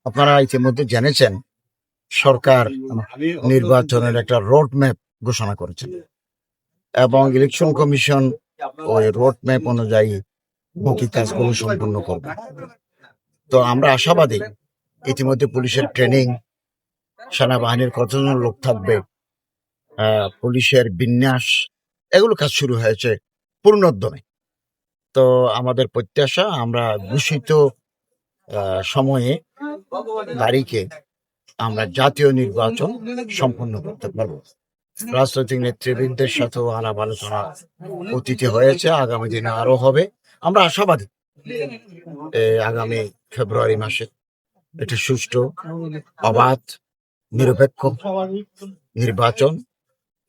আপনারা ইতিমধ্যে জেনেছেন সরকার নির্বাচনের একটা রোড ম্যাপ ঘোষণা করেছেন এবং ইলেকশন কমিশন ওই রোড ম্যাপ অনুযায়ী বাকি কাজগুলো সম্পন্ন করবে। তো আমরা আশাবাদী, ইতিমধ্যে পুলিশের ট্রেনিং, সেনাবাহিনীর কতজন লোক থাকবে, পুলিশের বিন্যাস, এগুলো কাজ শুরু হয়েছে পূর্ণোদ্যমে। তো আমাদের প্রত্যাশা আমরা ঘোষিত সময়ে তারিখে আমরা জাতীয় নির্বাচন সম্পন্ন করতে পারবো। রাজনৈতিক নেতৃবৃন্দের সাথেও আলাপ আলোচনা অতীতে হয়েছে, আগামী দিনে আরো হবে। আমরা আশাবাদী আগামী ফেব্রুয়ারি মাসে এটা সুষ্ঠু, অবাধ, নিরপেক্ষ নির্বাচন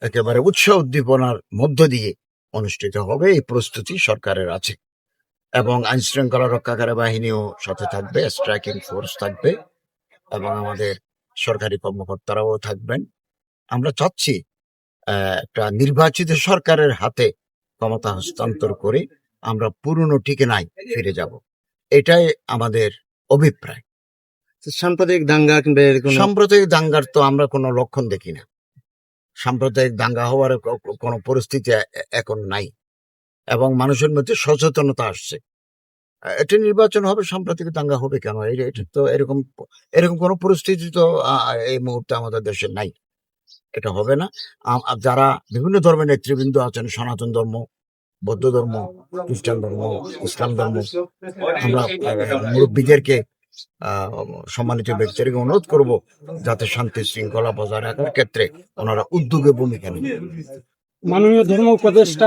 একেবারে উৎসাহ উদ্দীপনার মধ্য দিয়ে অনুষ্ঠিত হবে। এই প্রস্তুতি সরকারের আছে এবং আইন শৃঙ্খলা রক্ষাকারী বাহিনীও সাথে থাকবে, স্ট্রাইকিং ফোর্স থাকবে এবং আমাদের সরকারি কর্মকর্তারাও থাকবেন। আমরা চাচ্ছি একটা নির্বাচিত সরকারের হাতে ক্ষমতা হস্তান্তর করে আমরা পুরনো ঠিকানায় ফিরে যাব, এটাই আমাদের অভিপ্রায়। সাম্প্রদায়িক দাঙ্গা কিংবা এরকম সাম্প্রদায়িক দাঙ্গার তো আমরা কোনো লক্ষণ দেখি না। সাম্প্রদায়িক দাঙ্গা হওয়ার কোনো পরিস্থিতি এখন নাই এবং মানুষের মধ্যে সচেতনতা আসছে। এটা নির্বাচন হবে, সাম্প্রদায়িক দাঙ্গা হবে কেন? এটা তো এরকম কোনো পরিস্থিতি তো এই মুহূর্তে আমাদের দেশে নাই। এটা হবে না। যারা বিভিন্ন ধর্মের নেতৃবৃন্দ আছেন, সনাতন ধর্ম, বৌদ্ধ ধর্ম, খ্রিস্টান ধর্ম, ইসলাম ধর্ম, আমরা মুরব্বীদেরকে সম্মানিত ব্যক্তিদেরকে অনুরোধ করব যাতে শান্তি শৃঙ্খলা বজায় রাখার ক্ষেত্রে ওনারা উদ্যোগে ভূমিকা নেন। মাননীয় ধর্ম উপদেষ্টা